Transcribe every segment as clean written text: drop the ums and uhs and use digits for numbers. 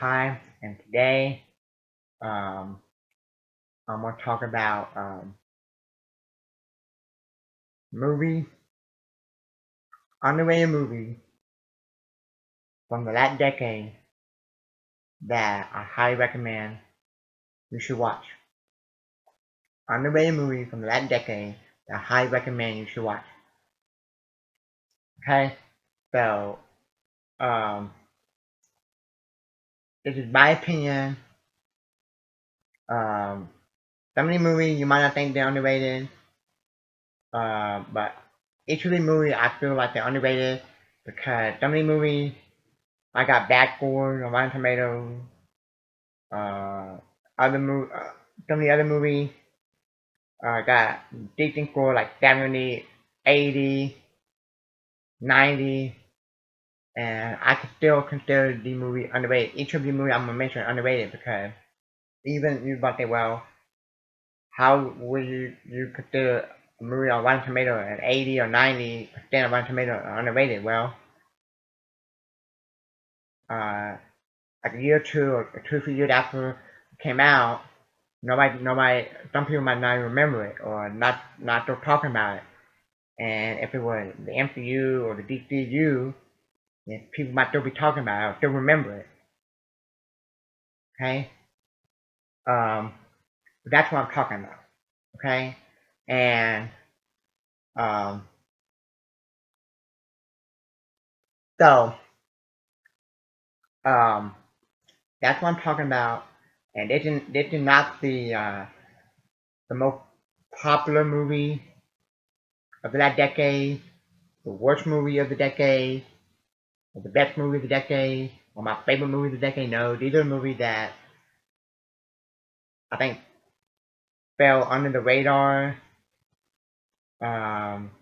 Hi, and today I'm going to talk about movie, underrated movie from the last decade that I highly recommend you should watch. Underrated movie from the last decade that I highly recommend you should watch. Okay, so this is my opinion. Some of the movies you might not think they're underrated, but each of the movies I feel like they're underrated because some of the movies I got bad scores on Rotten Tomatoes. Uh, other movie, some of the other movies got decent score like 70, 80, 90, and I can still consider the movie underrated. Each of the movies I'm gonna mention underrated because even you might say, well, how would you consider a movie on Rotten Tomato at 80 or 90% of Rotten Tomato underrated? Well, like a year or two or 2 or 3 years after it came out, nobody, some people might not even remember it or not still talking about it. And if it was the MCU or the DCU, then people might still be talking about it or still remember it. Okay, that's what I'm talking about. Okay, and um, so um, that's what I'm talking about. And this is not the most popular movie of that decade, the worst movie of the decade, or the best movie of the decade, or my favorite movie of the decade. No, these are movies that I think fell under the radar. Um,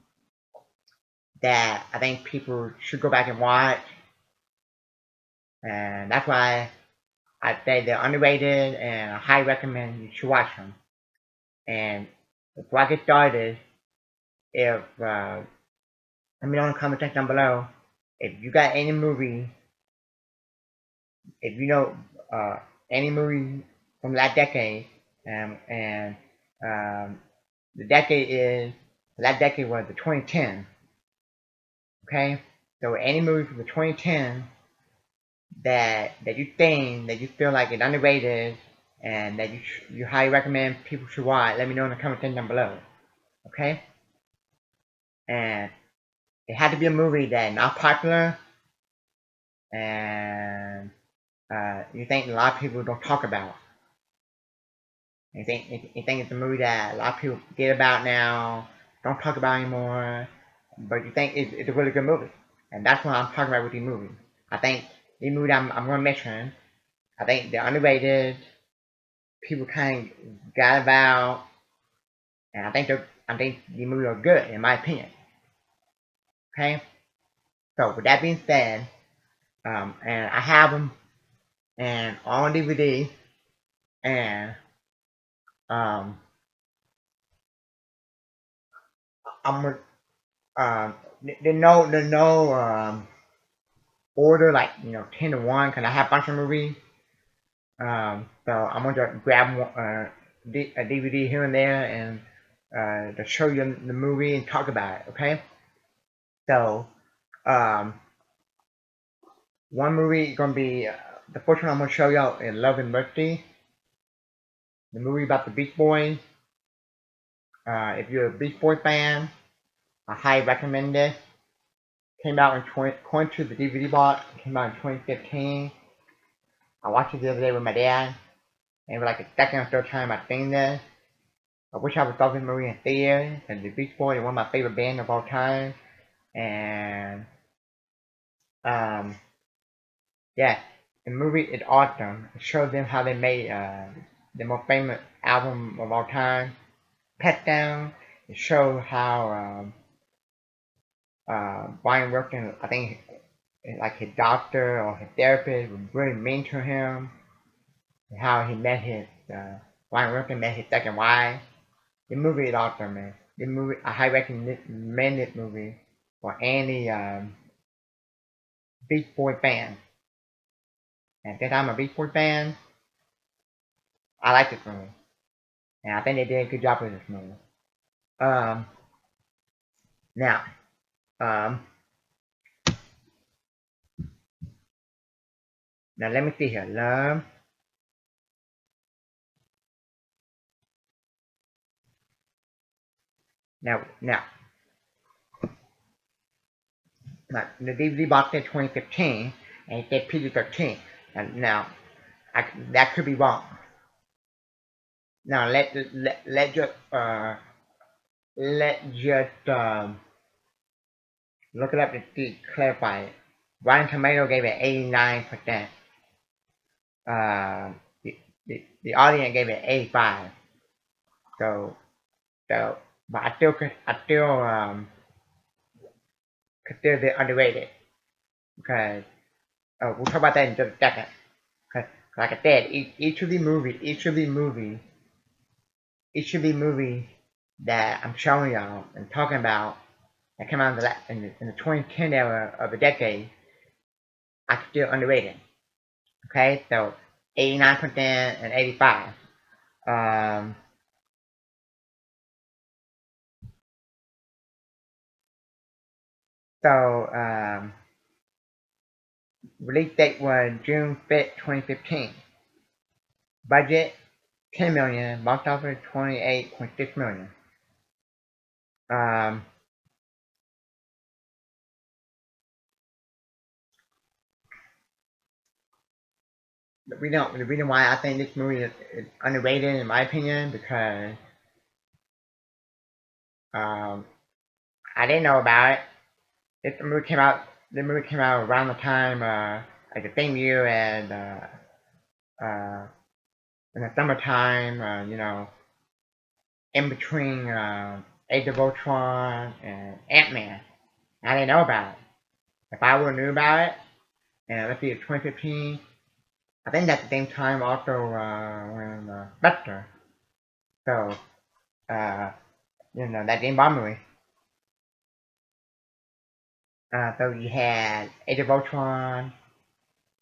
that I think people should go back and watch, and that's why I say they're underrated, and I highly recommend you should watch them. And before I get started, if let me know in the comment section down below if you got any movie, if you know uh, any movie from that decade, and um, the decade is that decade was the 2010. Okay, so any movie from the 2010 that you think that you feel like it's underrated and that you highly recommend people should watch, let me know in the comment section down below. Okay, and it had to be a movie that's not popular and you think a lot of people don't talk about. You think it's a movie that a lot of people forget about now, don't talk about anymore, but you think it's a really good movie. And that's what I'm talking about with the movie. I think the movie I'm going to mention, I think they're underrated. People kind of got about, and I think the movie are good in my opinion. Okay, so with that being said, and I have them and on DVD, and um, I'm gonna there's no order like 10 to 1 because I have a bunch of movies. So I'm going to grab a DVD here and there and to show you the movie and talk about it. Okay. So um, one movie is going to be the first one I'm going to show y'all is Love and Mercy, the movie about the Beach Boys. If you're a Beach Boys fan, I highly recommend it. Came out in according to the DVD box. Came out in 2015. I watched it the other day with my dad, and it was like the second or third time I've seen this. I wish I was saw this movie in theater, and the Beach Boys are one of my favorite bands of all time. And um, yeah, the movie is awesome. It shows them how they made the most famous album of all time, Pet Down. It shows how Brian Wilson, I think, like his doctor or his therapist, was really mean to him. And how he met his Brian Wilson met his second wife. The movie is awesome, man. The movie, I highly recommend this movie for any Beach Boy fan. And since I'm a Beach Boys fan, I like this movie, and I think they did a good job with this movie. Um, now, um, now let me see here. Now, the DVD box said 2015, and it said PG-13. And now, that could be wrong. Now let's just look it up to see, clarify it. Rotten Tomato gave it 89%. Uh, the, the audience gave it 85. So so, but I still consider it underrated because we'll talk about that in just a second. Because like I said, each of the movies that I'm showing y'all and talking about that came out in the 2010 era of the decade, I consider underrated. Okay, so 89% and 85. Um, so release date was June 5th, 2015. Budget 10 million, box office 28.6 million. Um, the reason why I think this movie is underrated in my opinion because um, I didn't know about it. This movie came out. The movie came out around the time, like the same year as uh, in the summertime. In between Age of Ultron and Ant-Man. I didn't know about it. If I would have knew about it, and let's see, it's 2015. I think that's the same time also when Spectre. So, uh, that James Bond movie. So you had Age of Ultron,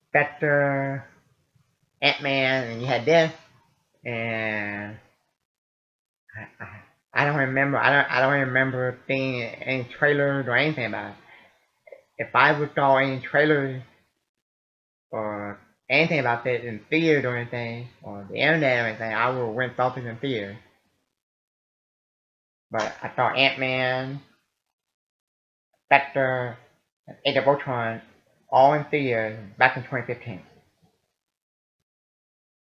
Spectre, Ant-Man, and you had this. And I, I, I don't remember. I don't remember seeing any trailers or anything about it. If I would saw any trailers or anything about this in theaters or anything, or the internet or anything, I would have went saw this in theaters. But I saw Ant-Man, Spectre, and Age of Ultron all in theaters back in 2015.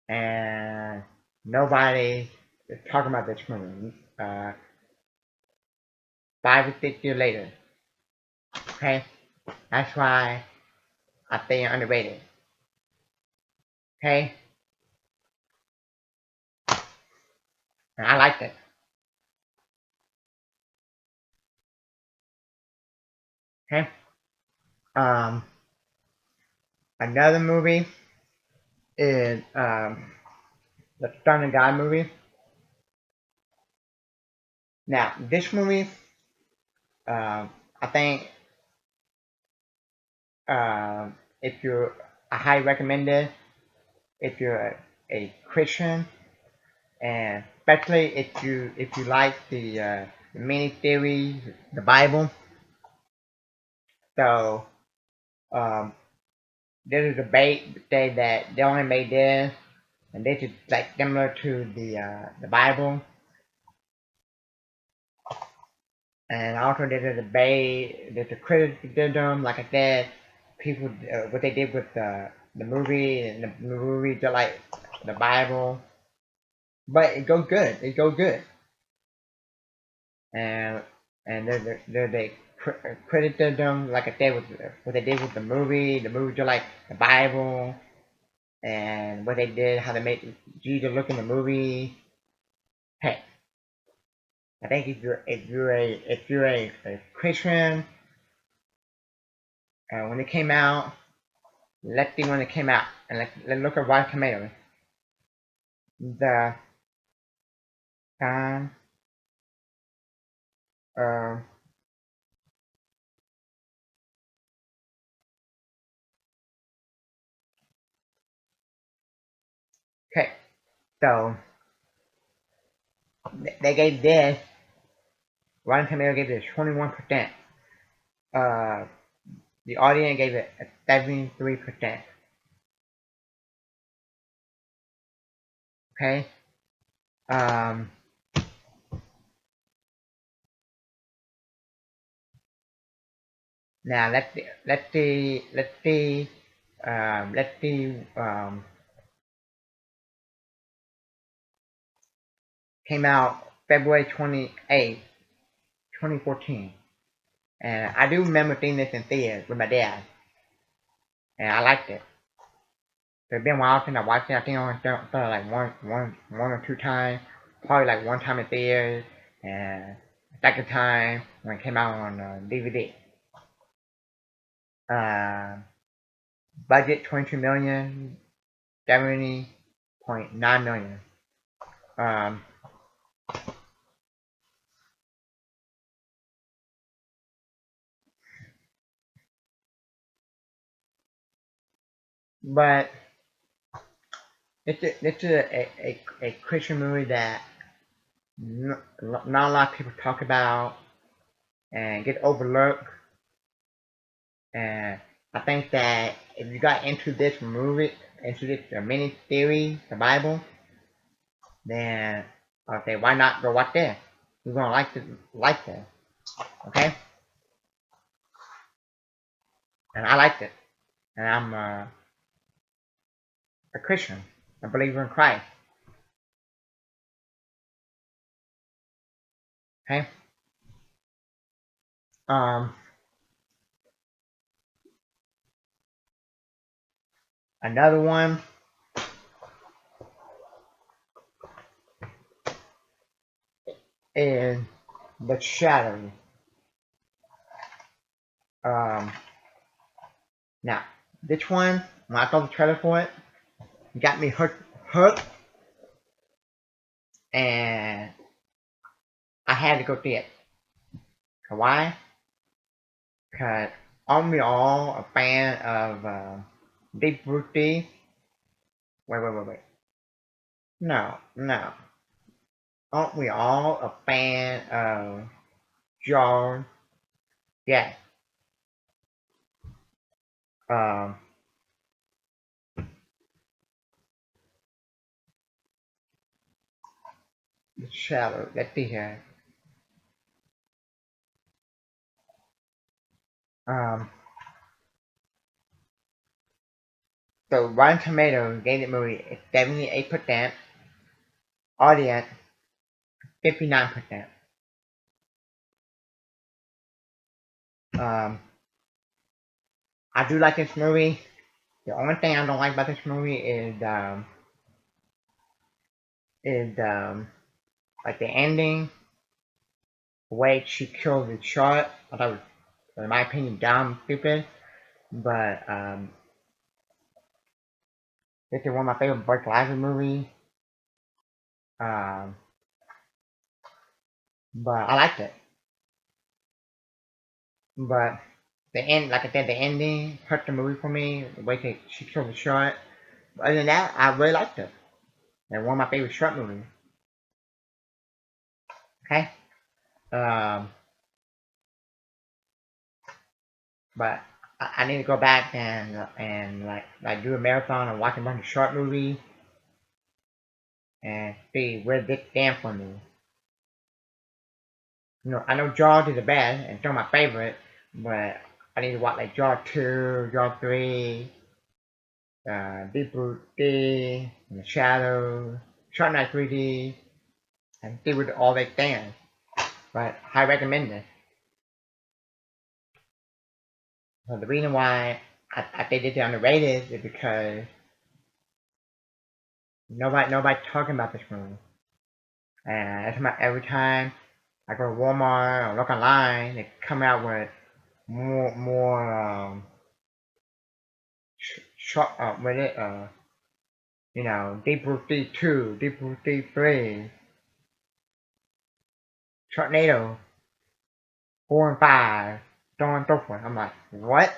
And nobody is talking about this movie 5 or 6 years later. Okay? That's why I say it's underrated. Okay? And I liked it. Okay? Um, Another movie is the Son of God movie. Now, this movie, I think, if you're, I highly recommend it if you're a Christian, and especially if you like the mini series, the Bible. So, um, there's a debate say that they only made this, and this is like similar to the Bible. And also there's a debate, there's a criticism, like I said, people what they did with the movie and the movie just like the Bible, but it goes good. It goes good, and there's a criticism, like I said, with what they did with the movie just like the Bible, and what they did, how they made Jesus look in the movie. Hey, I think if you're a Christian, when it came out, let's see when it came out, and let's look at Rotten Tomatoes. The time, uh, So they gave this, Rotten Tomato gave it 21%. Uh, the audience gave it a 73%. Okay. Um, Now let's see. Came out February 28th, 2014, and I do remember seeing this in theaters with my dad, and I liked it. It's been a while since I watched it. I think I only saw it like one or two times. Probably like one time in theaters, and second time when it came out on DVD. Uh, Budget 22 million, 70.9 million. Um, but it's a Christian movie that not a lot of people talk about and get overlooked. And I think that if you got into this movie, into this mini series, the Bible, then I'll say why not go watch this? You're gonna like this, okay? And I liked it, and I'm a Christian, a believer in Christ, okay? Um, Another one is The Shadow. Um, Now, this one, when I saw the trailer for it, got me hooked, and I had to go see it. Why? Because aren't we all a fan of Deep Rooty? Wait. No, no. Aren't we all a fan of George? Yes. Um, the Shadow. Let's see here. Um, so Rotten Tomatoes gave the movie a 78%, audience 59%. Um, I do like this movie. The only thing I don't like about this movie is like the ending, the way she killed the shot. I thought it was, in my opinion, dumb, stupid. But this is one of my favorite Blake Lively movies. Um, but I liked it. But the end, like I said, the ending hurt the movie for me. The way she killed the shot. But other than that, I really liked it. And one of my favorite short movies. Okay. Um, but I need to go back and like do a marathon and watch a bunch of short movies and see where this stand for me. I know Jaws is the best and still my favorite, but I need to watch like Jaws 2, Jaws 3, Deep Blue D, and The Shadow, Shark Night 3D, and see where all they stand. But I recommend this. So the reason why I think it's underrated is because nobody talking about this movie. And every time I go to Walmart or look online, they come out with more short with it Deep Blue Sea 2, Deep Blue Sea 3, Sharknado 4 and 5, so on and so forth. I'm like, what?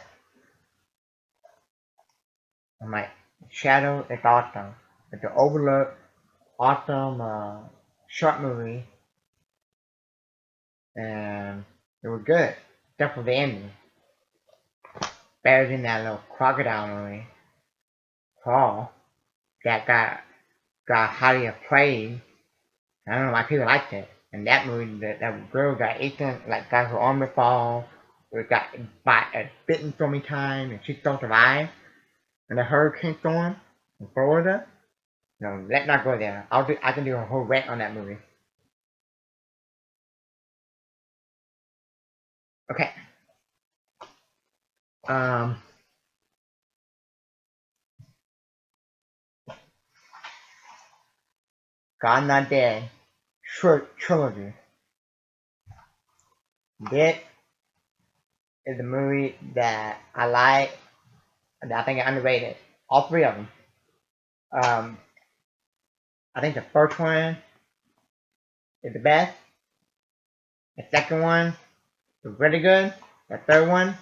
I'm like, Shadow is awesome. It's an overlook. awesome short movie, and it was good. Except for the ending. Better than that little crocodile movie, Paul, that got highly acclaimed. I don't know why people liked it. And that movie, that girl got eaten, like got her arm fall, or got bitten so many times, and she still survived. And the hurricane storm in Florida. No, let's not go there. I can do a whole rant on that movie. Okay. Um, God Not Dead trilogy. This is a movie that I like, that I think is underrated. All three of them. Um, I think the first one is the best. The second one is really good. The third one,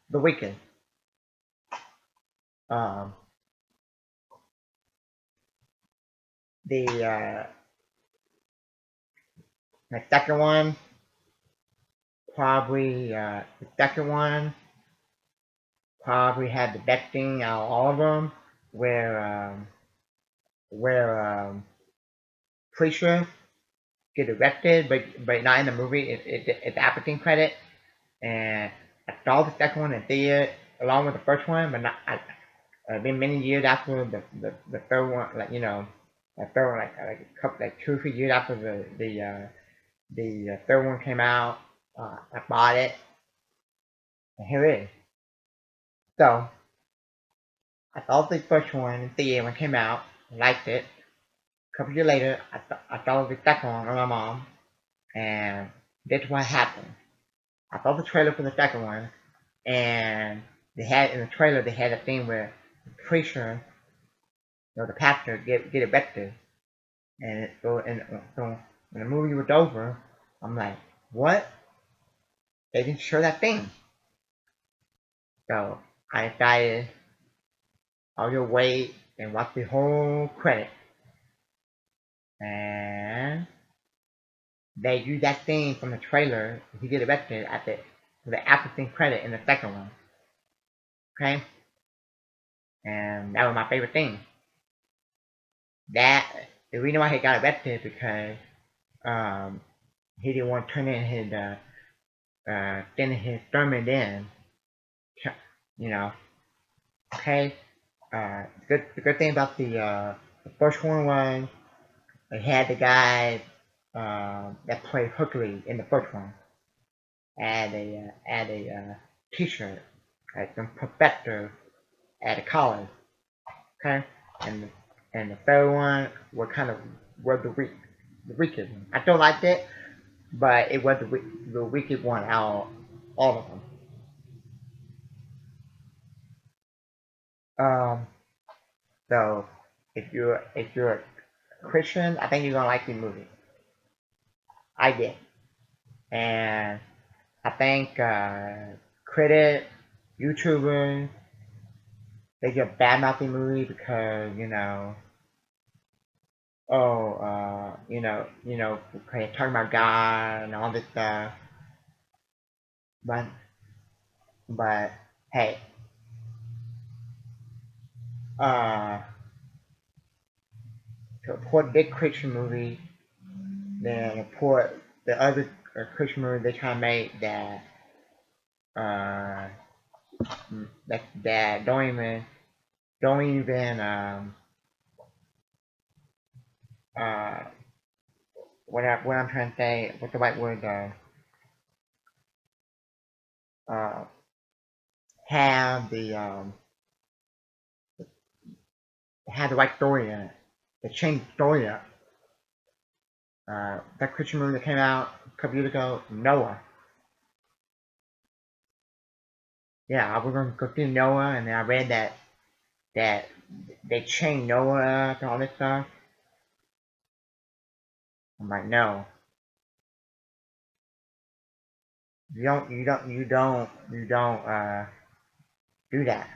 the weakest. Um, the uh, the second one the second one probably had the best thing out of all of them, where Preacher get arrested, but not in the movie. It's acting credit, and I saw the second one in theater along with the first one, but not. Been many years after the third one, like the third one, like a couple, like 2 or 3 years after the third one came out. I bought it, and here it is. So I saw the first one in theater when it came out, liked it. A couple years later, I saw the second one with my mom, and that's what happened. I saw the trailer for the second one, and they had in the trailer they had a thing where the preacher, the pastor, get arrested, and so when the movie was over, I'm like, what? They didn't show that thing. So I decided I'll just wait and watch the whole credit, and they use that thing from the trailer. He get arrested at the after scene credit in the second one. Okay, and that was my favorite thing. That the reason why he got arrested because um, he didn't want to turn in his sending his sermon in. You know, okay. The good thing about the first one was they had the guy that played Hookley in the first one add a T-shirt, like some professor at a college. Okay, and the third one was kind of was the weakest one. I still liked it, but it was the weakest one out of all of them. Um, so if you're a Christian, I think you're gonna like the movie. I did, and I think critic, YouTubers, they get bad mouth the movie because okay, talking about God and all this stuff, but but hey, uh, to report big Christian movie, then report the other Christian movie they try to make uh that don't even uh what I'm trying to say, what's the right word, uh have the right story in it. They changed the story up. That Christian movie that came out a couple years ago, Noah. Yeah, I was gonna go see Noah, and then I read that they changed Noah up and all this stuff. I'm like, no, you don't do that.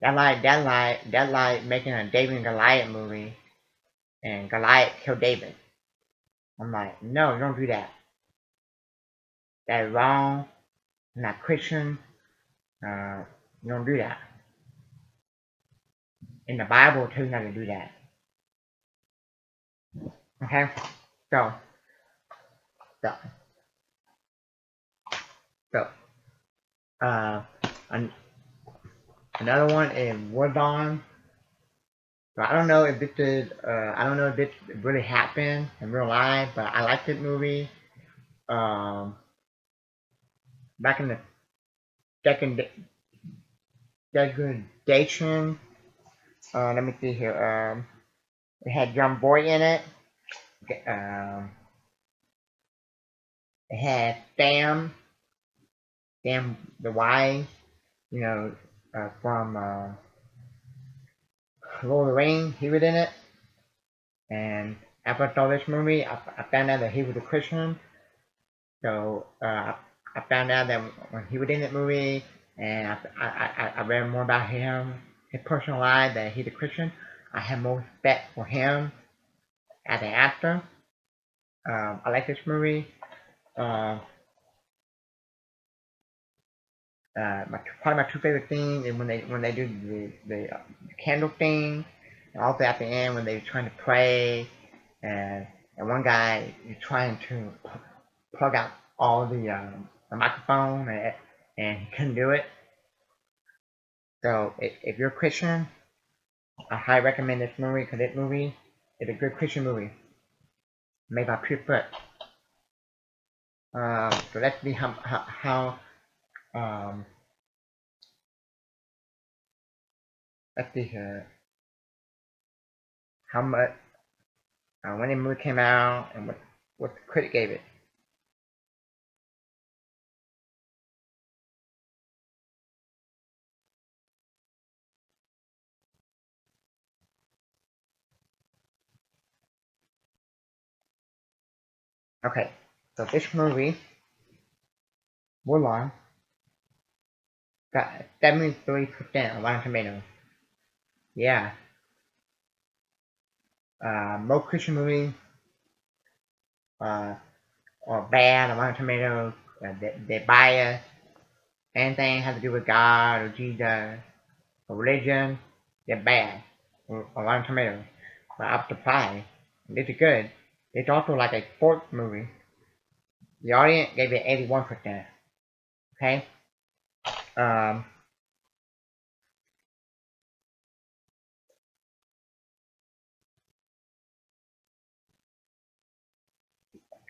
That like making a David and Goliath movie. and Goliath killed David. I'm like, no, don't do that. That's wrong. I'm not Christian. You don't do that. In the Bible, it tells you not to do that. Okay? So, so, so, uh, an, another one is War Dawn. So I don't know if this really happened in real life, but I like this movie. Um, back in the second degradation. Let me see here. It had John Boy in it. Okay, it had Sam the Wise, from Lord of the Rings. He was in it, and after I saw this movie, I found out that he was a Christian. So I found out that when he was in that movie, and I read more about him, his personal life, that he's a Christian. I have more respect for him as an actor. I like this movie. Uh, Probably my two favorite things is when they do the candle thing, and also at the end when they're trying to pray, and one guy is trying to plug out all the microphone, and he couldn't do it. So if you're a Christian, I highly recommend this movie because this movie is a good Christian movie made by Pure Foot. So let's see how let's see how much when the movie came out and what the critic gave it. Okay, so this movie, Mulan, got 73% on Rotten Tomatoes. Yeah, most Christian movies uh, are bad on Rotten Tomatoes. They're biased. Anything has to do with God or Jesus or religion, they're bad on Rotten Tomatoes. But I'm surprised. This is good. It's also like a sports movie. The audience gave it 81%. Okay? Um,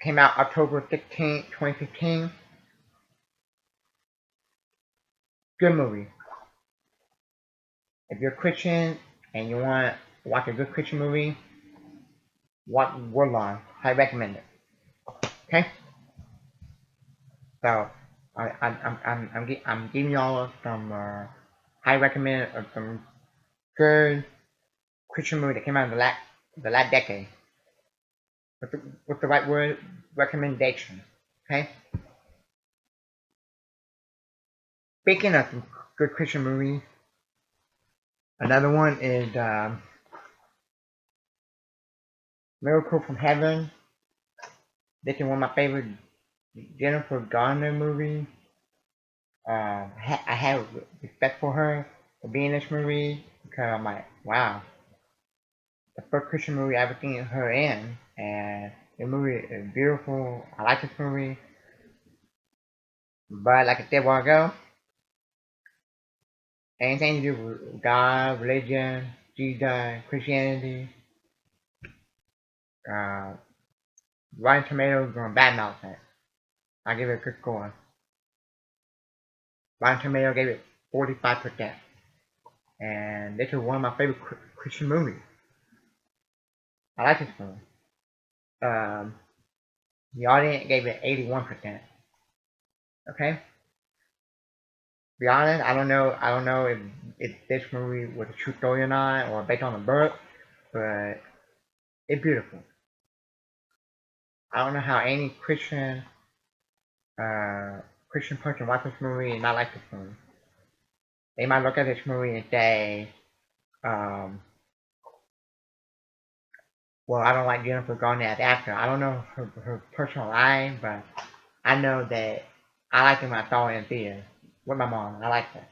Came out October 16th, 2015. Good movie. If you're a Christian and you want to watch a good Christian movie, watch Warlord. I recommend it. Okay? So, I'm giving y'all some high recommend some good Christian movie that came out in the last decade. What's the right word? Recommendation. Okay? Speaking of some good Christian movies, another one is Miracle from Heaven. This is one of my favorite Jennifer Garner movies. I have respect for her for being in this movie because I'm like, wow, the first Christian movie I ever seen her in, and the movie is beautiful. I like this movie, but like I said a while ago, anything to do with God, religion, Jesus, Christianity, uh, Rotten Tomatoes going badmouth it. I give it a good score. Rotten Tomatoes gave it 45%, and this is one of my favorite Christian movies. I like this movie. Um, the audience gave it 81%. Okay. Be honest, I don't know if this movie was a true story or not, or based on a book, but it's beautiful. I don't know how any Christian person watch this movie and not like this movie. They might look at this movie and say, um, well, I don't like Jennifer Garner as actor. I don't know her personal life, but I know that I liked it when I saw it in theater with my mom. I liked it.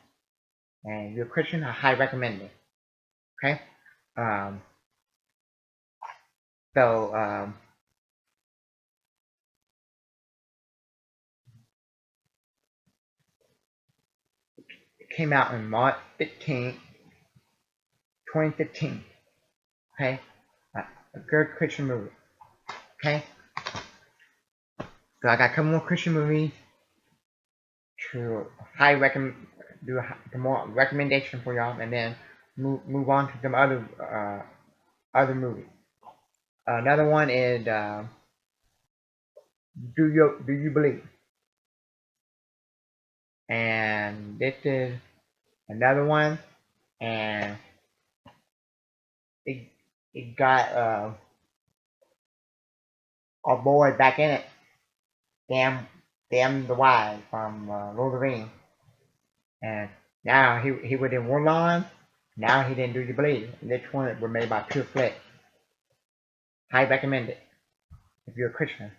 And if you're a Christian, I highly recommend it. Okay? Um, so, it came out on March 15th, 2015. Okay? A good Christian movie. Okay? So I got a couple more Christian movies to high recommend, do some more recommendation for y'all, and then move on to some other movies. Another one is Do You Believe? And this is another one, and it it got our boy back in it. Damn the Wise from Lord of the Rings, and now he was in Warlord. Now he didn't Do You Believe? And this one was made by Pure Flix. Highly recommend it if you're a Christian.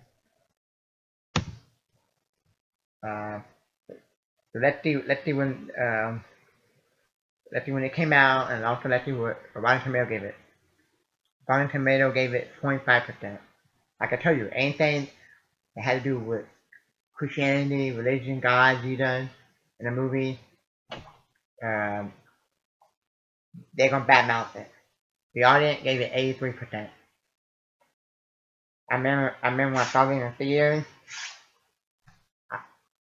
Uh, so let's see when it came out, and also let's see what Rotten Tomato gave it. Rotten Tomato gave it 25%. Like I tell you, anything that had to do with Christianity, religion, God, Jesus in a movie, um, they're gonna badmouth it. The audience gave it 83%. I remember when I saw it in the theater,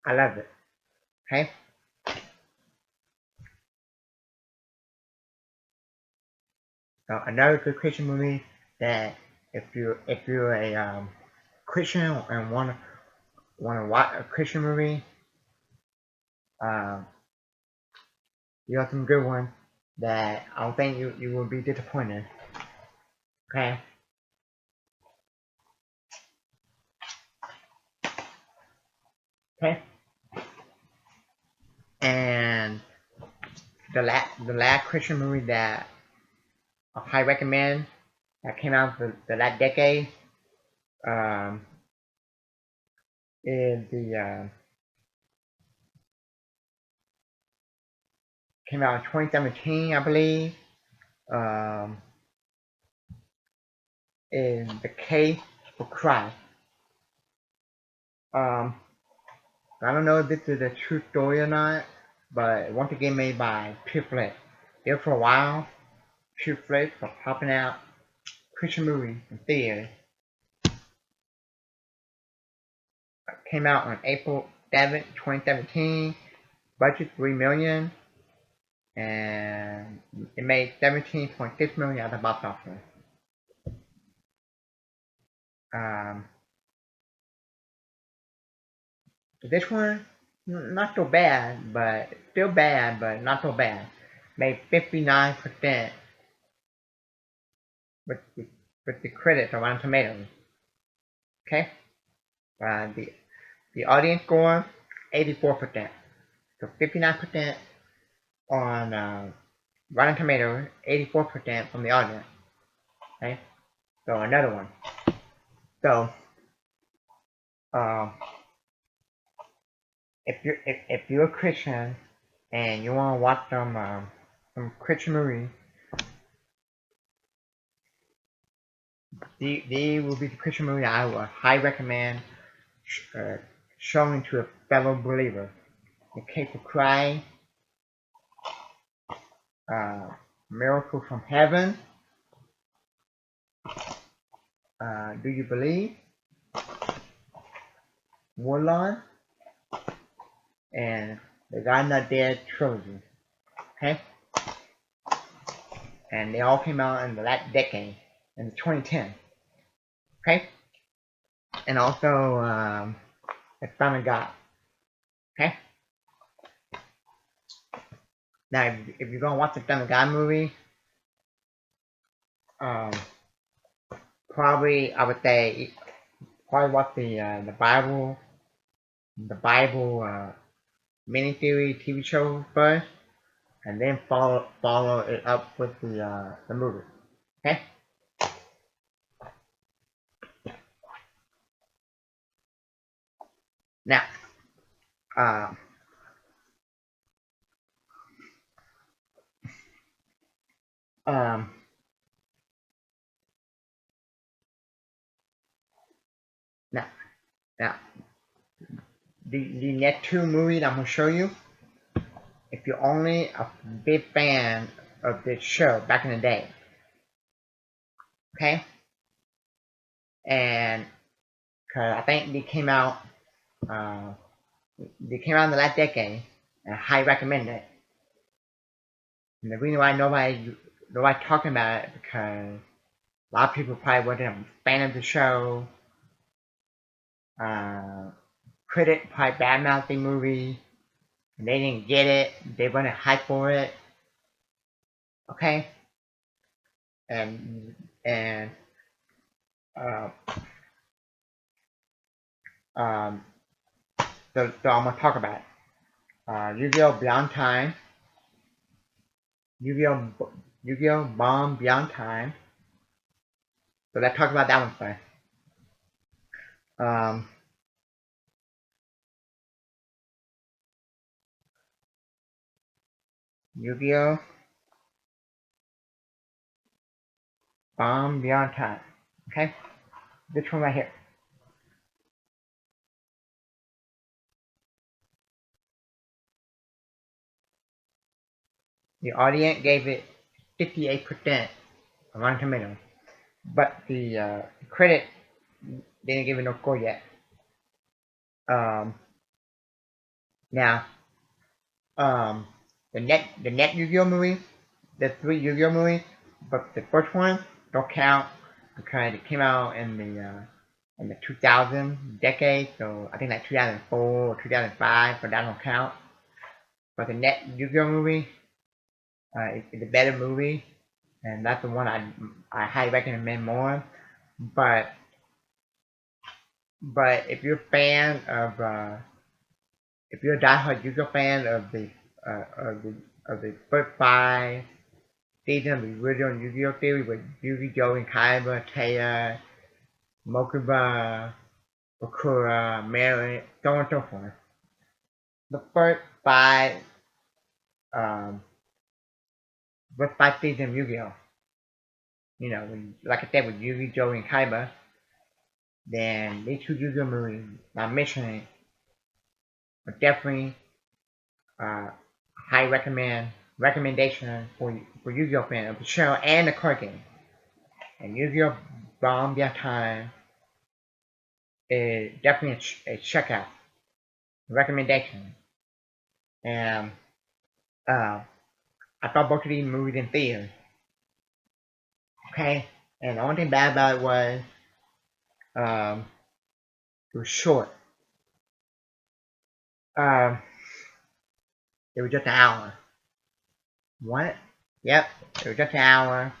I loved it. Okay. So another good Christian movie that if you're a Christian and wanna watch a Christian movie, um, you got some good ones that I don't think you will be disappointed. Okay. Okay. And the last Christian movie that I highly recommend that came out for the last decade um, is the came out in 2017, I believe. Um, is The Case for Christ. Um, I don't know if this is a true story or not, but once again made by Pure Flix. There for a while, Pure Flix was popping out Christian movies in theaters. Came out on April 7th, 2017. Budget $3 million, and it made $17.6 million at the box office. Um, this one, not so bad, but still bad, but not so bad. Made 59% with the critics on Rotten Tomatoes. Okay, the audience score 84%. So 59% on Rotten Tomatoes, 84% from the audience. Okay, so another one. So um, if you're a Christian and you want to watch some Christian movies, these will be the Christian movie I would highly recommend uh, showing to a fellow believer. The Case of Christ, Miracle from Heaven, Do You Believe, Warlord, and The God Not Dead trilogy. Okay, and they all came out in the last decade, in 2010. Okay, and also The Son of God. Okay. Now, if you're gonna watch the Son of God movie, um, probably I would say probably watch the Bible miniseries TV show first, and then follow it up with the movie. Okay. Now, um, um, now, now, the next two movies I'm gonna show you, if you're only a big fan of this show back in the day, okay, and cause I think uh, they came out in the last decade, and I highly recommend it. And the reason why nobody talking about it because a lot of people probably wasn't a fan of the show. Uh, Critic probably badmouthed the movie. And they didn't get it. They wasn't hype for it. Okay, and uh, um, so I'm gonna talk about it. Yu-Gi-Oh! Beyond Time, Yu-Gi-Oh! Yu-Gi-Oh! Bomb Beyond Time. So let's talk about that one first. Um, Yu-Gi-Oh! Bomb Beyond Time. Okay, this one right here. The audience gave it 58% on Rotten Tomatoes, but the critic didn't give it no score yet. Um, Now, um, the net Yu-Gi-Oh movie, the three Yu-Gi-Oh movies, but the first one don't count because it came out in the 2000 decade, so I think like 2004 or 2005, but that don't count. But the net Yu-Gi-Oh movie is a better movie, and that's the one I highly recommend more. But if you're a fan of if you're a diehard Yu-Gi-Oh fan of uh, of the the first five seasons of the original Yu-Gi-Oh series with Yu-Gi-Oh and Kaiba, Taya, Mokuba, Okura, Mary, so on and so forth. The um, first five seasons of Yu-Gi-Oh, like I said, with Yu-Gi-Oh and Kaiba, then these two Yu-Gi-Oh movies, I'm mentioning, are definitely uh, high recommendation for Yu-Gi-Oh fans of the show and the card game. And Yu-Gi-Oh! Bomb Beyond Time is definitely a checkout recommendation. And uh, I saw both of these movies in theaters. Okay, and the only thing bad about it was um, it was short. Um, it was just an hour. What? Yep, it was just an hour.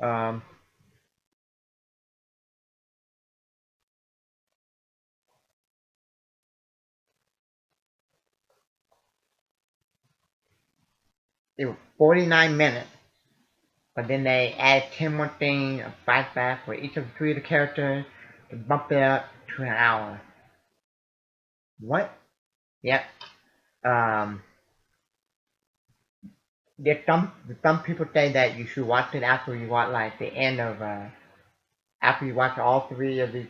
Um, it was 49 minutes, but then they added 10 more things, a flashback for each of the three of the characters to bump it up to an hour. What? Yep. Um, some people say that you should watch it after you watch like the end of after you watch all three of the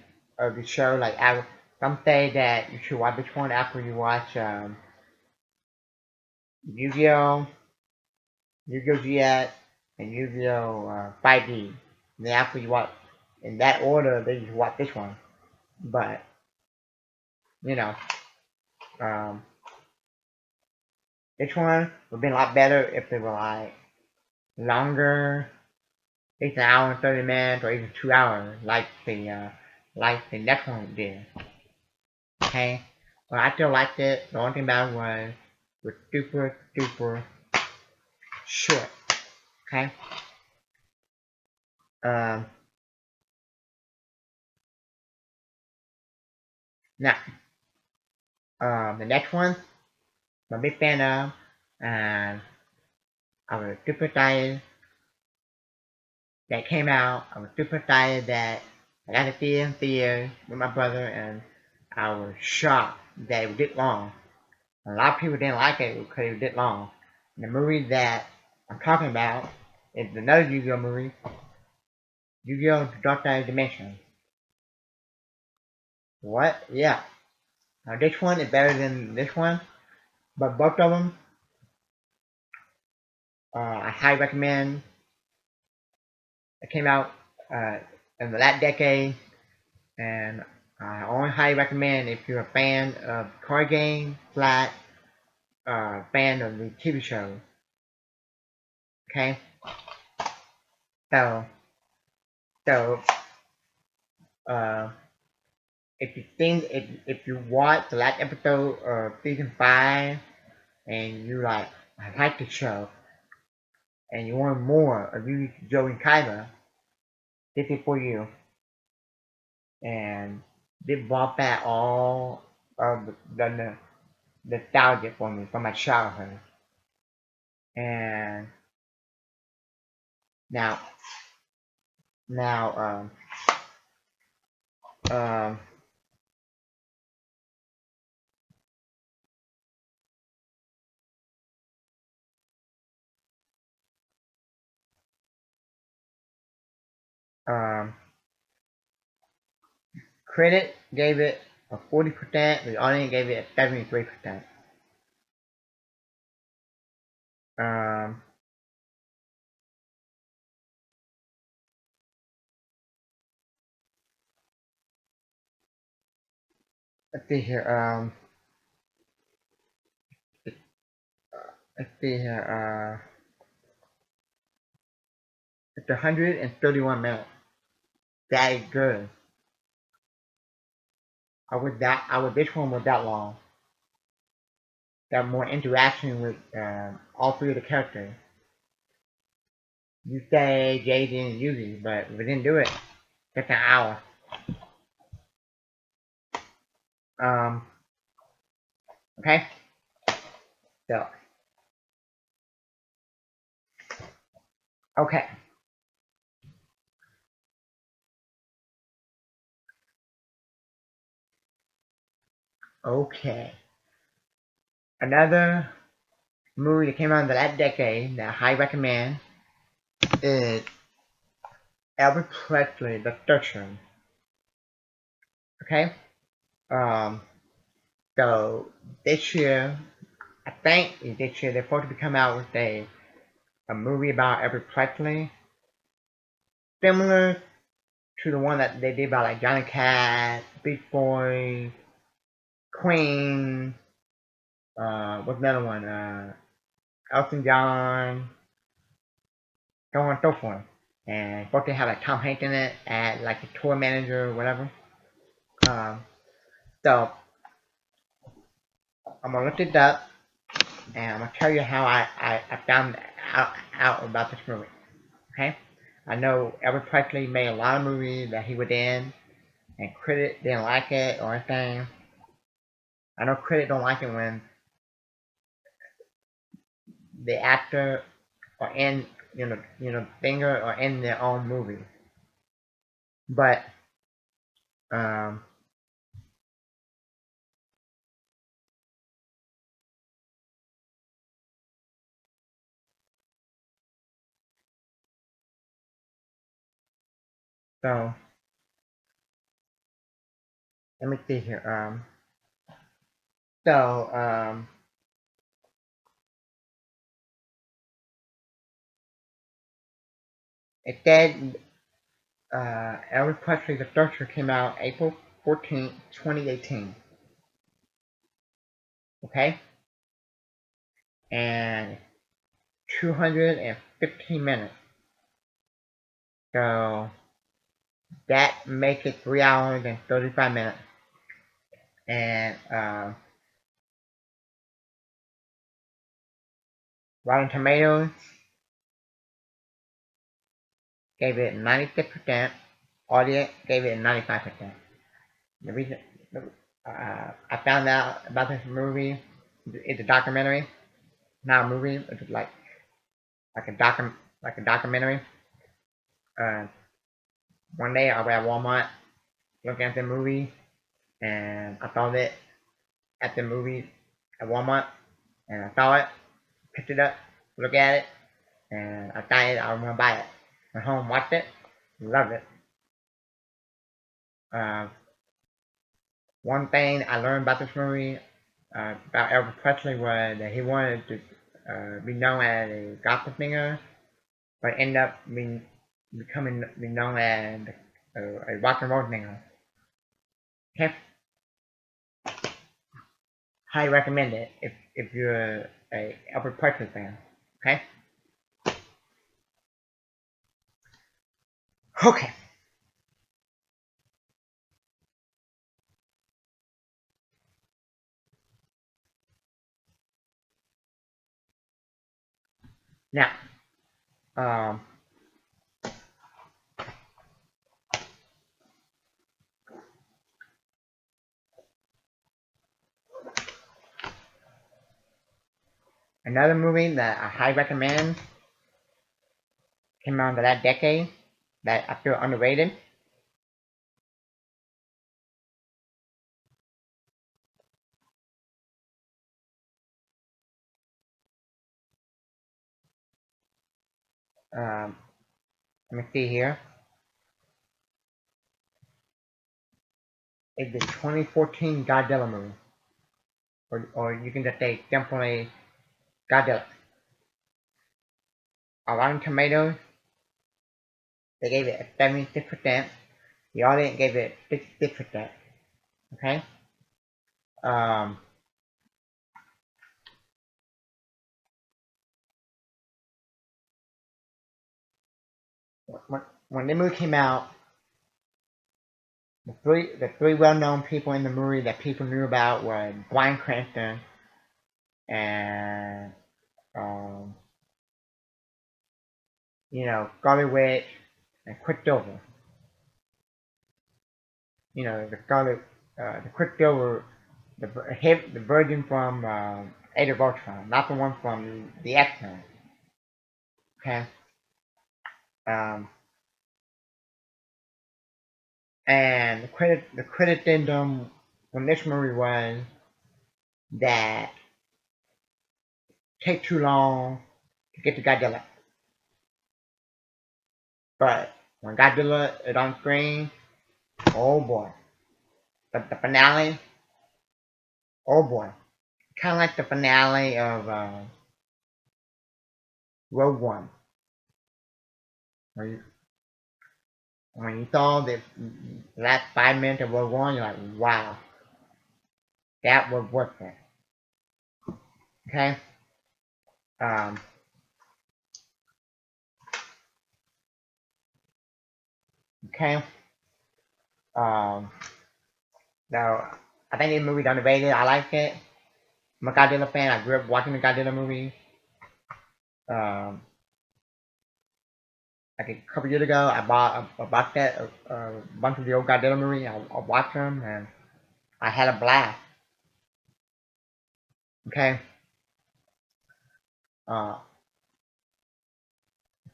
show. Like some say that you should watch this one after you watch Yu-Gi-Oh, Yu-Gi-Oh GX, and Yu-Gi-Oh 5D. And then after you watch in that order, then you should watch this one. But you know, um, this one would have been a lot better if they were like longer, at least an hour and 30 minutes, or even 2 hours, like the next one did. Okay, but I still liked it. The only thing about it was super super short. Okay. Um. Now, the next one, I'm a big fan of, and I was super excited that came out. I was super excited that I got to see it in theater with my brother, and I was shocked that it was this long. A lot of people didn't like it because it was this long. The movie that I'm talking about is another Yu-Gi-Oh movie, Yu-Gi-Oh! Dark Knight Dimension. What? Yeah. Now this one is better than this one, but both of them, I highly recommend. It came out uh, in the last decade, and I only highly recommend if you're a fan of card game, flat, fan of the TV show. Okay, so so uh, if you watch the last episode of season 5 and you like I like the show and you want more of you Joe and Kyla, this is for you. And they brought back all of the nostalgia for me from my childhood. And now now um um credit gave it a 40%, the audience gave it a 73%. Um let's see here. Let's see here. It's 131 minutes. That is good. I would this one was that long. Got more interaction with all three of the characters. You say Jaden and Yugi, but we didn't do it. It's an hour. Um, okay. So, okay, okay. Another movie that came out in the last decade that I highly recommend is Elvis Presley, The Searcher. Okay. Um, so this year, I think this year they're supposed to be coming out with a movie about Elvis Presley, similar to the one that they did about like Johnny Cash, Beach Boys, Queen, what's another one? Elton John, so on and so forth. And supposed to have like Tom Hanks in it as like a tour manager or whatever. Um, so I'm gonna look it up and I'm gonna tell you how I found out about this movie. Okay? I know Elvis Presley made a lot of movies that he was in and critics didn't like it or anything. I know critics don't like it when the actor or in singer or in their own movie. But um, so let me see here. So it said Elvis Presley The Searcher came out April 14th, 2018. Okay, and 215 minutes. So that makes it 3 hours and 35 minutes. And Rotten Tomatoes gave it 96%. Audience gave it 95%. The reason I found out about this movie is a documentary, not a movie. It's like a documentary. Uh, one day I was at Walmart looking at the movie, and I saw it at the movie at Walmart, and I saw it, picked it up, looked at it, and I decided I was gonna buy it. Went home, watched it, loved it. Uh, One thing I learned about this movie, about Elvis Presley, was that he wanted to be known as a gospel singer, but ended up being known as a rock and roll singer. Can't highly recommend it if you're a Elvis Presley fan. Okay. Okay. Now, um, another movie that I highly recommend came out in that decade that I feel underrated. Um, Let me see here. It's the 2014 Godzilla movie, or you can just say simply Godzilla. On Rotten Tomatoes, they gave it a 76%. The audience gave it 66%. Okay. Um, when the movie came out, the three well-known people in the movie that people knew about were Bryan Cranston and um, Scarlet Witch and Quicksilver. The Quicksilver, the virgin from Age of Adeline, not the one from the X-Men. Okay. Um, and the criticism when this movie was that take too long to get to Godzilla. But when Godzilla is on screen, oh boy. The finale, oh boy. Kind of like the finale of Rogue One. When you, when you saw the last 5 minutes of Rogue One, you're like, wow, that was worth it. Okay? Um, okay? Um, so, I think this movie's underrated. I like it. I'm a Godzilla fan. I grew up watching the Godzilla movie. Um, like a couple years ago, I bought a box set of a bunch of the old Godzilla movies. I watched them and I had a blast. Okay, uh,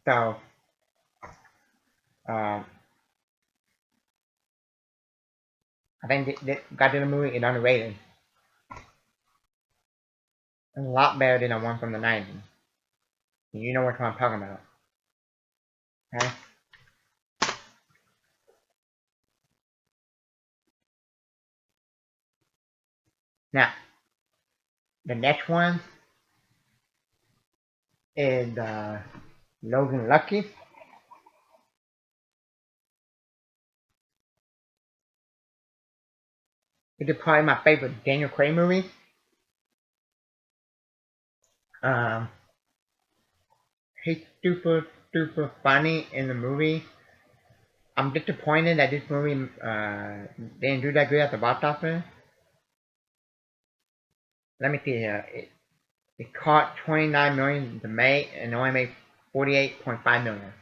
so um, I think the Godzilla movie is underrated. It's a lot better than the one from the 90s. You know what I'm talking about. Okay, now the next one is Logan Lucky. It's probably my favorite Daniel Craig movie. Um, he's super funny in the movie. I'm disappointed that this movie didn't do that good at the box office. Let me see here. It cost 29 million to make and only made 48.5 million.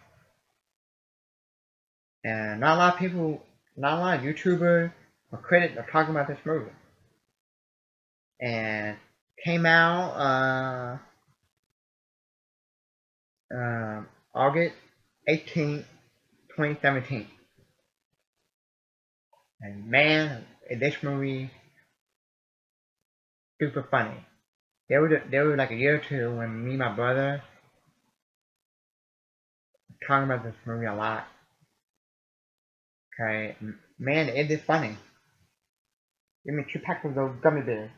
And not a lot of people, not a lot of YouTubers or critics are talking about this movie. And came out August 18th, 2017. And man, this movie super funny. There was like a year or two when me and my brother were talking about this movie a lot. Okay, man, it is funny. Give me 2 packs of those gummy bears.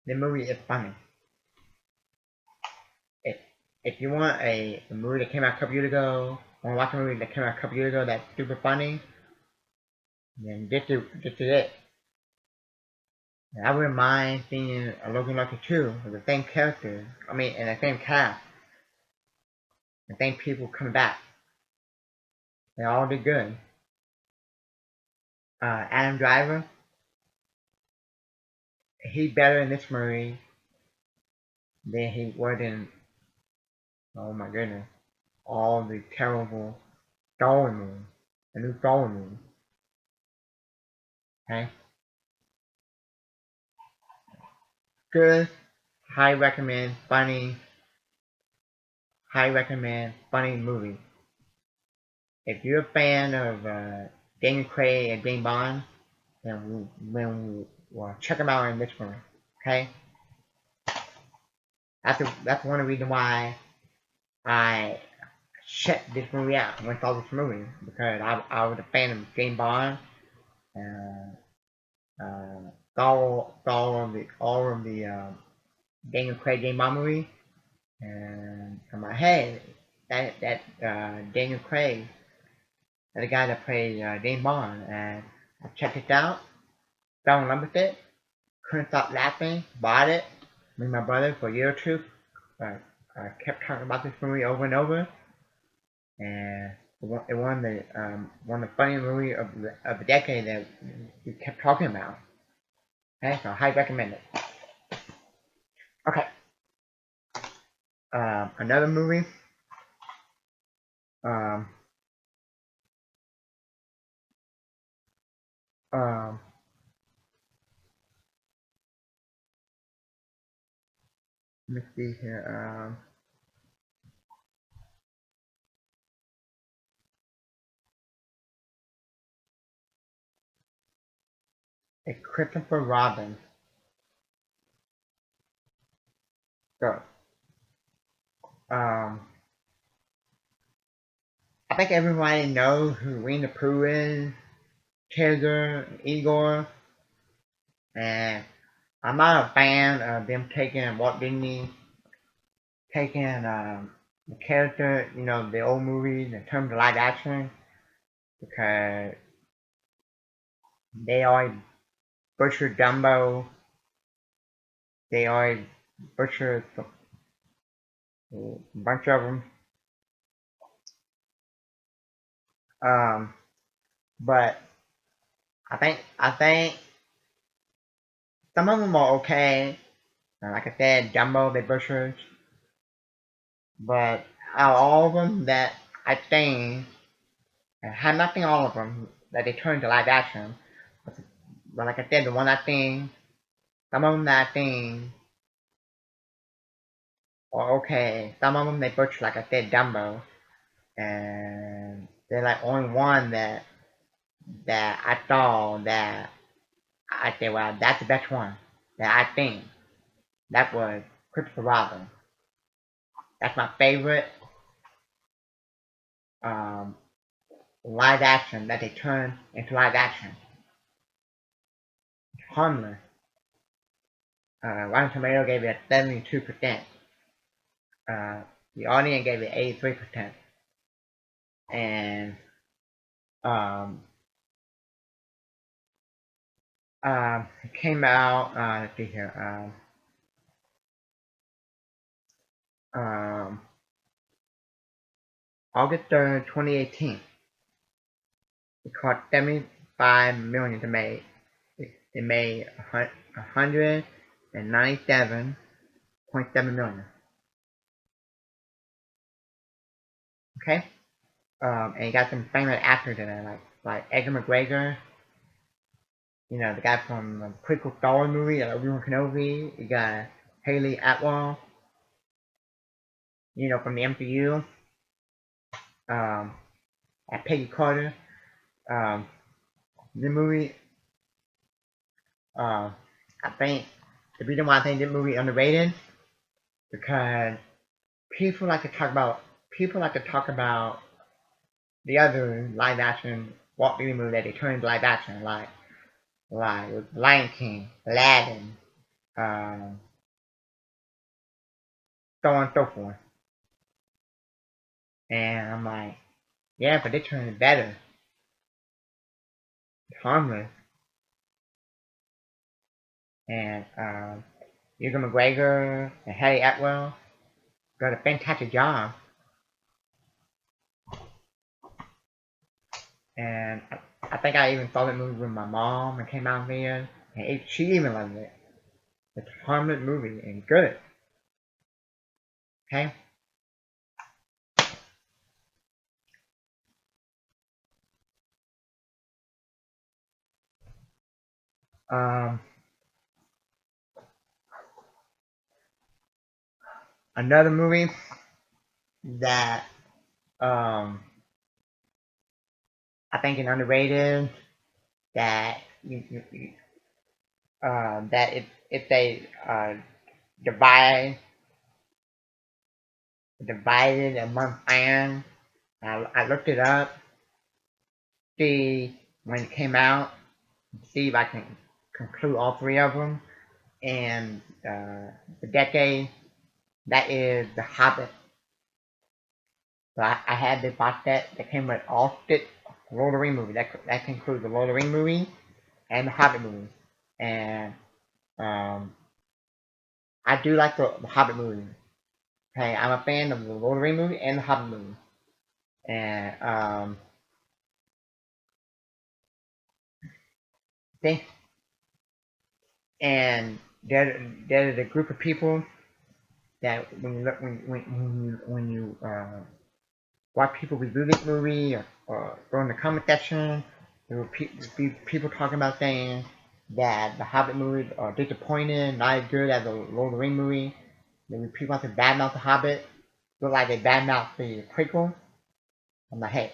The movie is funny. If if you want a movie that came out a couple years ago, or watch a movie that came out a couple years ago that's super funny, then this is it. And I wouldn't mind seeing a Logan Lucky 2 with the same character. I mean, and the same cast, the same people coming back. They all did good. Adam Driver, he better in this movie than he was in. Oh my goodness, all the terrible Star Wars movies, the new Star Wars movies. Okay, good. High recommend, funny. High recommend, funny movie. If you're a fan of Daniel Craig and James Bond, then we'll check them out in this movie. Okay, that's one of the reasons why I checked this movie out when I saw this movie, because I was a fan of James Bond and all of the Daniel Craig James Bond movie, and I'm like, hey, that Daniel Craig, the guy that played James Bond, and I checked it out, fell in love with it, couldn't stop laughing, bought it. Me and my brother for a year or two, I kept talking about this movie over and over, and it won the funniest movie of the decade that we kept talking about. Okay, so I highly recommend it. Okay, another movie. Um, um, let me see here. A Christopher Robin. So, um, I think everybody knows who Winnie the Pooh is, Tigger, Igor, and I'm not a fan of them taking Walt Disney, taking the character, the old movies in terms of live action, because they always butchered Dumbo, they always butchered a bunch of them. Um, but I think some of them are okay. Like I said, Dumbo they butchered, but out of all of them that I think had nothing all of them that they turned to live action. But like I said, the one I think, some of them that I think are okay. Some of them they butchered, like I said, Dumbo, and they're like only one that I saw that I said, well, that's the best one that I think. That was Christopher Robin. That's my favorite um, live action that they turned into live action. Harmless. Rotten Tomato gave it 72%. Uh, the audience gave it 83%. And um, it came out, let's see here, August 3rd, 2018. It cost 75 million to make. It made 197.7 million. Okay? And you got some famous actors in it, like Edgar McGregor, the guy from the prequel Star Wars movie, Obi-Wan Kenobi. You got Haley Atwell, from the MCU. And Peggy Carter. Um, the movie, I think the reason why I think this movie underrated because people like to talk about the other live action Walt Disney movie that they turned into live action, like Lion King, Aladdin, um, so on and so forth. And I'm like, yeah, but they turned it better, harmless, and Ewan McGregor and Harry Atwell got a fantastic job. And I think I even saw that movie with my mom and came out there, and she even loved it. It's a harmless movie and good. Okay. Um, Another movie that I think is underrated that that if they divide divided among fans. I looked it up, see when it came out, see if I can conclude all three of them. And the decade that is The Hobbit. So I had this box set that came with all six Lord of the Rings movies. That includes the Lord of the Rings movie and the Hobbit movie. And um, I do like the Hobbit movie. Okay, I'm a fan of the Lord of the Rings movie and the Hobbit movie. And they, and there's a group of people that when you look when you watch people review this movie or go in the comment section, there will be people talking about saying that the Hobbit movies are disappointing, not as good as the Lord of the Rings movie. There will be people out there badmouth the Hobbit, look like they badmouth the prequel. I'm like, hey,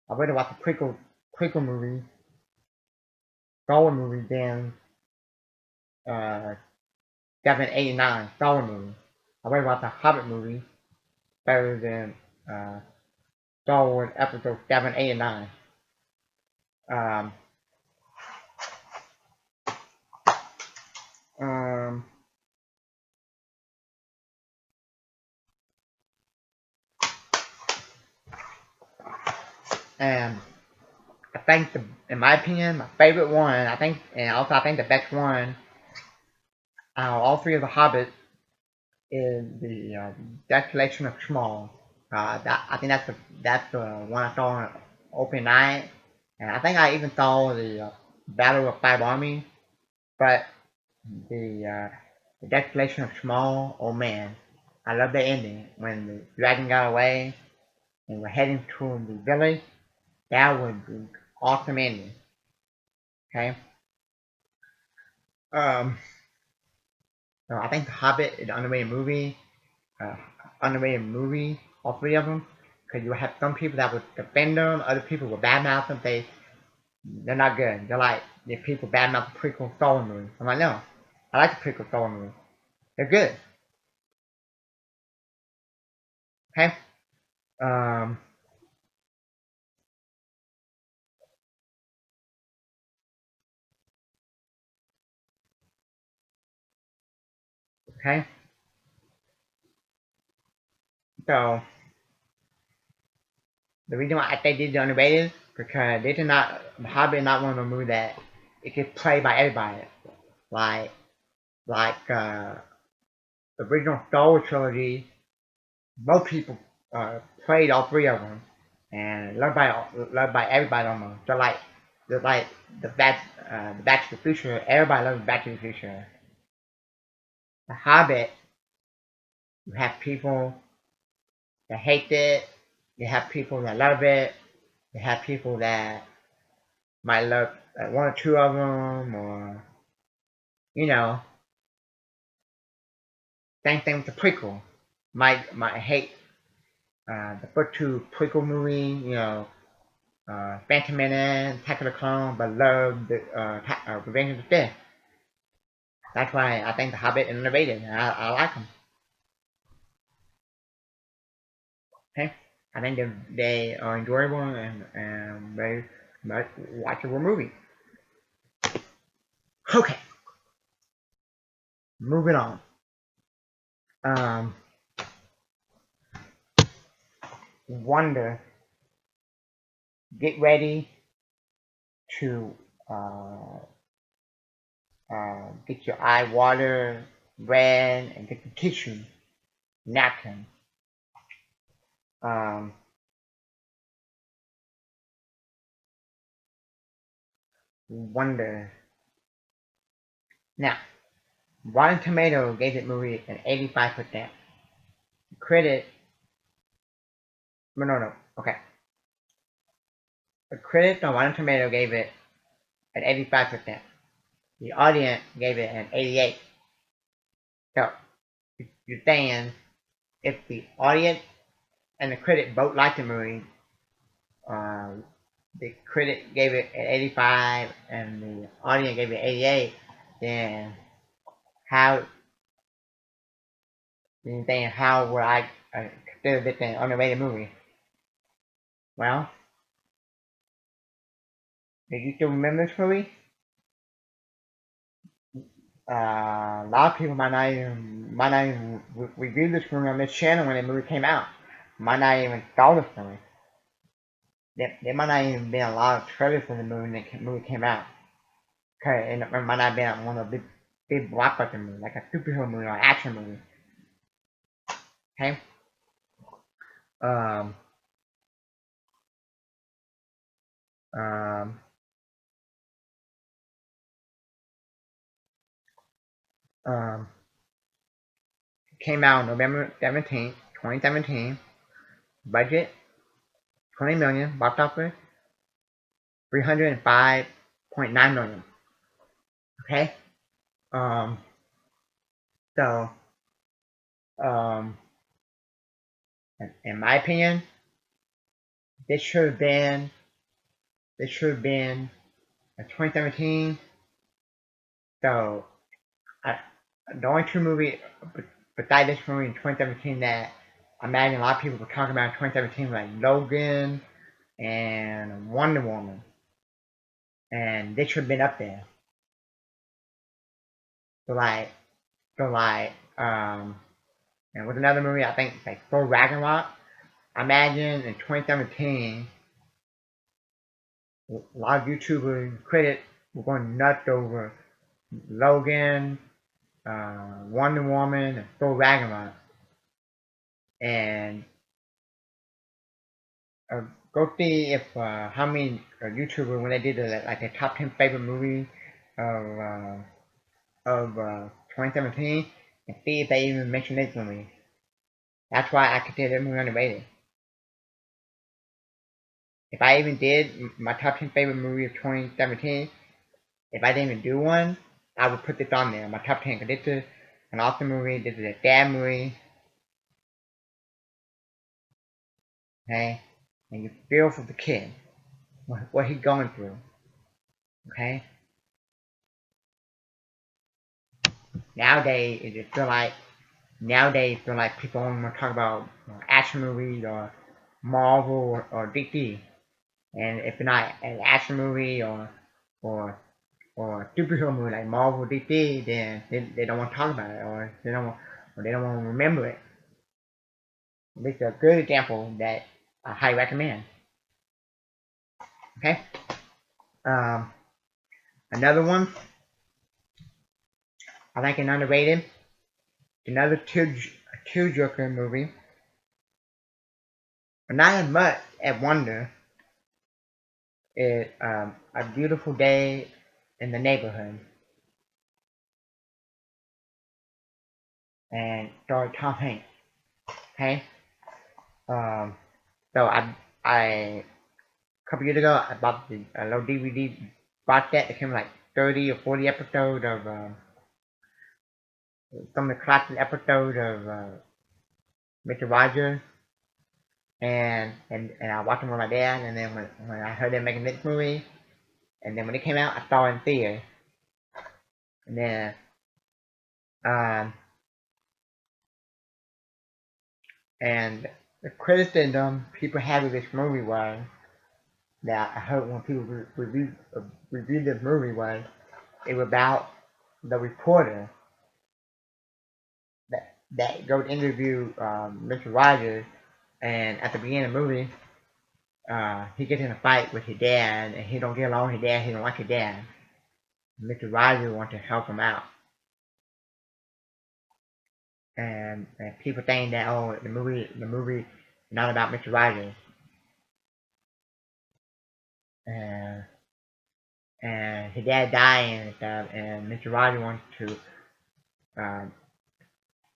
I'd rather watch the prequel movie, Star Wars movie than uh 7, 8, and 9 Star Wars movie. I'd rather watch the Hobbit movie better than Star Wars episode 7, 8, and 9. Um, um, and I think in my opinion, my favorite one, I think, and also I think the best one out of all three of the Hobbits is the Desolation of Small. I think that's the one I saw on open night, and I think I even saw the Battle of Five Armies. But the Desolation of Small, oh man, I love the ending when the dragon got away and we're heading to the village. That was the awesome ending. Okay. Um, so I think The Hobbit is an uh, underrated movie, all three of them, because you have some people that would defend them, other people would badmouth them. They're not good. They're like if people badmouth the prequel Star Wars movie. I'm like, no, I like the prequel Star Wars movie. They're good. Okay. Um, okay. So the reason why I think these are underrated because this is not The Hobbit is not one of the movies that it gets played by everybody. Like like the original Star Wars trilogy, most people played all three of them and loved by everybody almost. They're like the Back to the Future. Everybody loves Back to the Future. The Hobbit, you have people that hate it. You have people that love it. You have people that might love one or two of them, or you know, same thing with the prequel. Might hate the first two prequel movies. You know, Phantom Menace, Attack of the Clone, but love the Revenge of the Fifth. That's why I think the Hobbit is underrated. I like them. Okay, I think they are enjoyable and very watchable movie. Okay, moving on. Wonder, get ready to get your eye water, red, and get the tissue, napkin. Um, Wonder. Now, Rotten Tomato gave it movie an 85%. Critic, no. Okay. The critic on Rotten Tomato gave it an 85%. The audience gave it an 88. So, you're saying if the audience and the critic both liked the movie, um, the critic gave it an 85 and the audience gave it 88, then how how would I consider this an underrated movie? Well, did you still remember this movie? A lot of people might not even review this movie on this channel when the movie came out. Might not even saw this movie. There might not even been a lot of trailers for the movie when the movie came out. Okay, and it might not have been one of the big blockbuster movies, like a superhero movie or action movie. Okay. Um. Um. Um. Came out November 17th, 2017. Budget 20 million. Box office 305.9 million. Okay. Um. So. Um. In my opinion, this should have been. This should have been a 2017. So. I, the only two movies besides this movie in 2017 that I imagine a lot of people were talking about in 2017, like Logan and Wonder Woman, and this should have been up there. So like, and with another movie, I think it's like Thor Ragnarok. I imagine in 2017, a lot of YouTubers, critics were going nuts over Logan, Wonder Woman, and Thor Ragnarok, and go see if how many YouTubers when they did like the top 10 favorite movies of 2017 and see if they even mentioned this movie. That's why I consider this movie underrated. If I even did my top 10 favorite movie of 2017, if I didn't even do one, I would put this on there, my top 10, because this is an awesome movie. This is a dad movie. Okay? And you feel for the kid, what he's going through. Okay? Nowadays, it just feel like people only want to talk about action movies or Marvel or DC. And if it's not an action movie or a superhero movie like Marvel or DC, then they don't want to talk about it or they don't want to remember it. This is a good example that I highly recommend. Okay. Um, Another one I think an underrated. Another tearjerker movie. But not as much as Wonder is A Beautiful Day in the Neighborhood. And starred Tom Hanks. Okay. Um, so I a couple years ago I bought a little DVD box set that came with like 30 or 40 episodes of some of the classic episodes of Mr. Rogers. and I watched them with my dad, and then when I heard them making this movie, and then when it came out, I saw it in theater, and then um and the criticism people had with this movie was that I heard when people reviewed this movie was it was about the reporter that goes interview Mr. Rogers, and at the beginning of the movie, he gets in a fight with his dad, and he don't get along with his dad. He don't like his dad. Mr. Rogers wants to help him out, and people think that the movie is not about Mr. Rogers, and and his dad dying and stuff, and Mr. Rogers wants to um,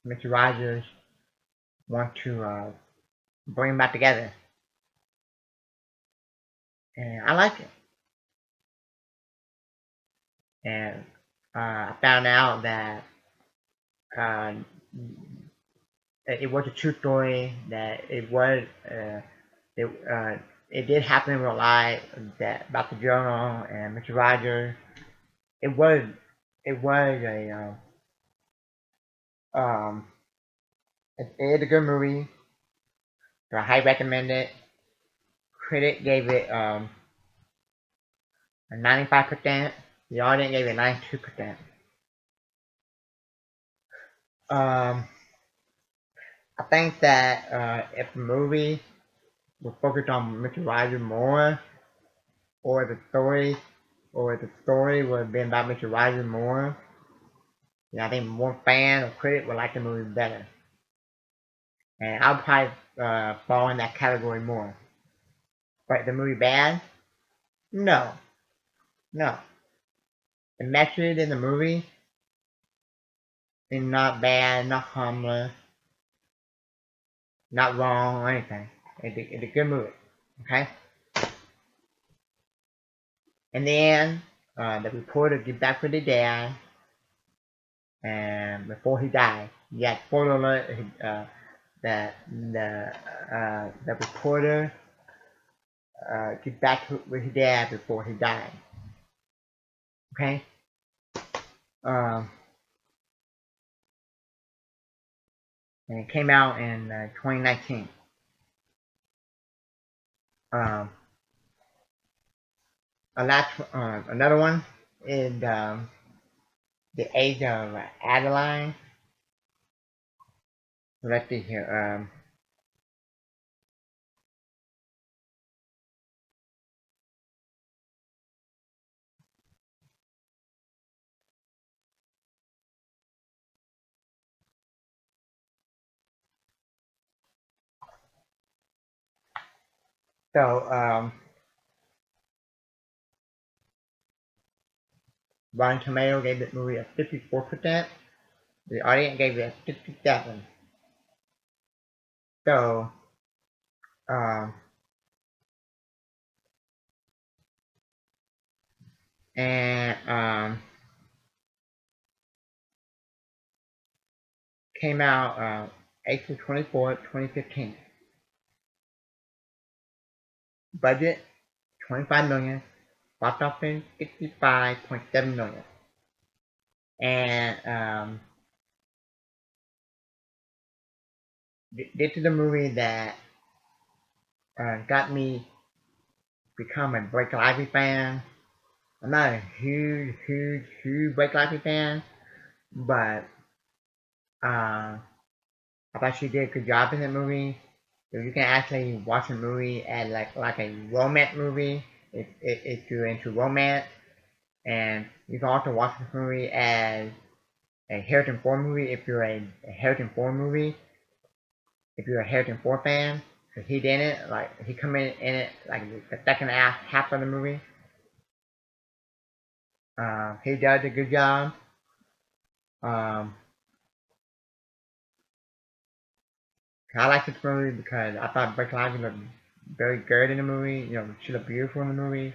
Mr. Rogers wants to bring them back together, and I like it. And I found out that uh, it was a true story. That it it did happen in real life. That about the journal and Mr. Rogers. It was it was a it is a good movie. So I highly recommend it. Critic gave it a 95%. The audience gave it 92%. Um, I think that if the movie was focused on Mr. Rogers more, or the story would have been about Mr. Rogers more, then I think more fan or critic would like the movie better. And I'll probably fall in that category more. But the movie bad? No, no. The message in the movie is not bad, not harmless, not wrong or anything. It's a good movie. Okay? In the end, the reporter get back with the dad, and before he died, yeah, spoiler alert, the the reporter get back with his dad before he died. Okay? Um, and it came out in 2019. Um, another one is the Age of Adeline. Let's see here. So Rotten Tomato gave this movie a 54%. The audience gave it a 57. So um, and came out April 24th, 2015. Budget 25 million. Box office 65.7 million. And this is a movie that got me become a Blake Lively fan. I'm not a huge Blake Lively fan, but I thought she did a good job in the movie. So you can actually watch a movie as like a romance movie if you're into romance, and you can also watch this movie as a Harrison Ford movie if you're a Harrison Ford movie. If you're a Harrison Ford fan, because he did it, like he come in it like the second half of the movie. He does a good job. Um, I like this movie because I thought Blake Lively looked very good in the movie. You know, she looked beautiful in the movie,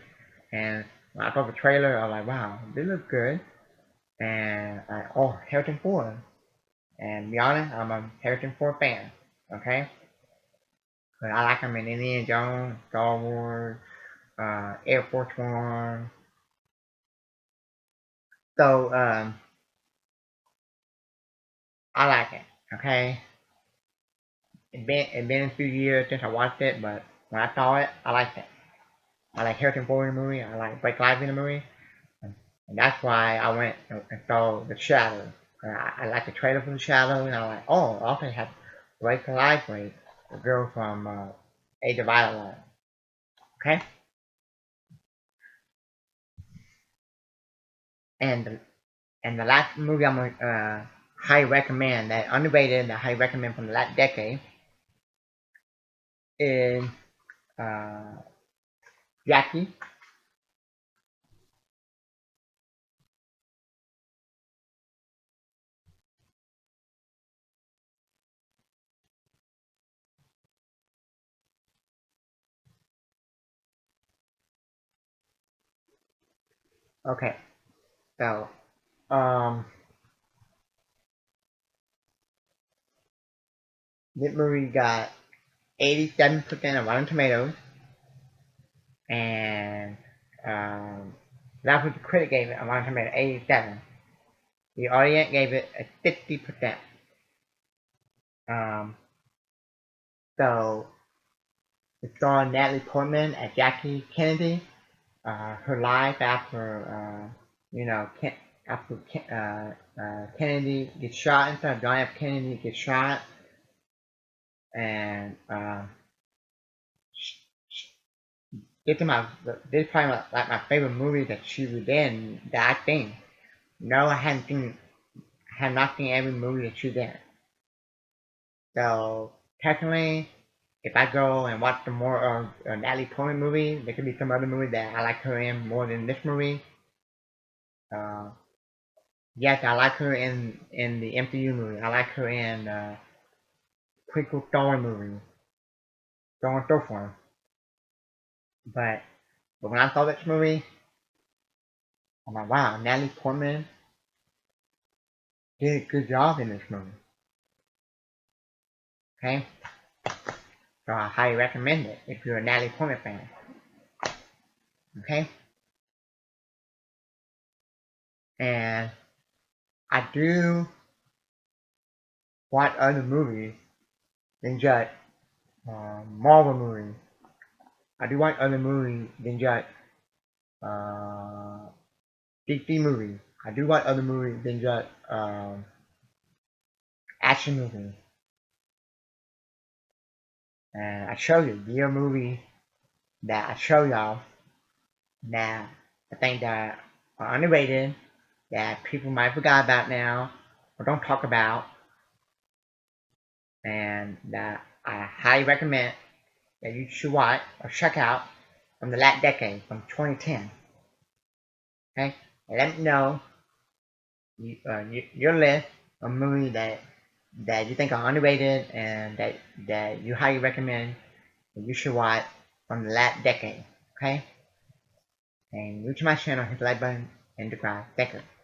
and when I saw the trailer, I was like, wow, they look good. And oh, Harrison Ford. And to be honest, I'm a Harrison Ford fan. Okay. But I like them in Indiana Jones, Star Wars, Air Force One. So I like it. Okay, it been a few years since I watched it, but when I saw it, I liked it. I like Harrison Ford in the movie. I like Blake Lively in the movie, and that's why I went and saw The Shadow. I like the trailer for The Shadow, and I'm like, oh, I also have Blake Lively, the girl from Age of Adeline. Okay, and and the last movie I'm gonna highly recommend, that underrated, that I highly recommend from the last decade is uh, Jackie. Okay, so um, this movie got 87% of Rotten Tomatoes, and that's what the critic gave it on Rotten Tomatoes, 87. The audience gave it a 60%. Um, so it starred Natalie Portman as Jackie Kennedy. Her life after after Kennedy gets shot, instead of John F. Kennedy gets shot, and this is this is probably like my favorite movie that she was in. That I think. No, I have not seen every movie that she's in. So technically, if I go and watch some more of Natalie Portman movie, there could be some other movie that I like her in more than this movie. Uh, yes, I like her in the MCU movie. I like her in prequel Star Wars movie, so on and so forth. But when I saw this movie, I'm like, wow, Natalie Portman did a good job in this movie. Okay, so I highly recommend it if you're a Natalie Portman fan. Okay, and I do watch other movies than just Marvel movies. I do watch other movies than just uh, DC movies. I do watch other movies than just action movies. And I show you the movie that I show y'all that I think that are underrated, that people might forgot about now or don't talk about, and that I highly recommend that you should watch or check out from the last decade, from 2010. Okay, and let me know your list of movies that you think are underrated and that you highly recommend that you should watch from the last decade. Okay, and new to my channel, hit the like button and subscribe. Thank you.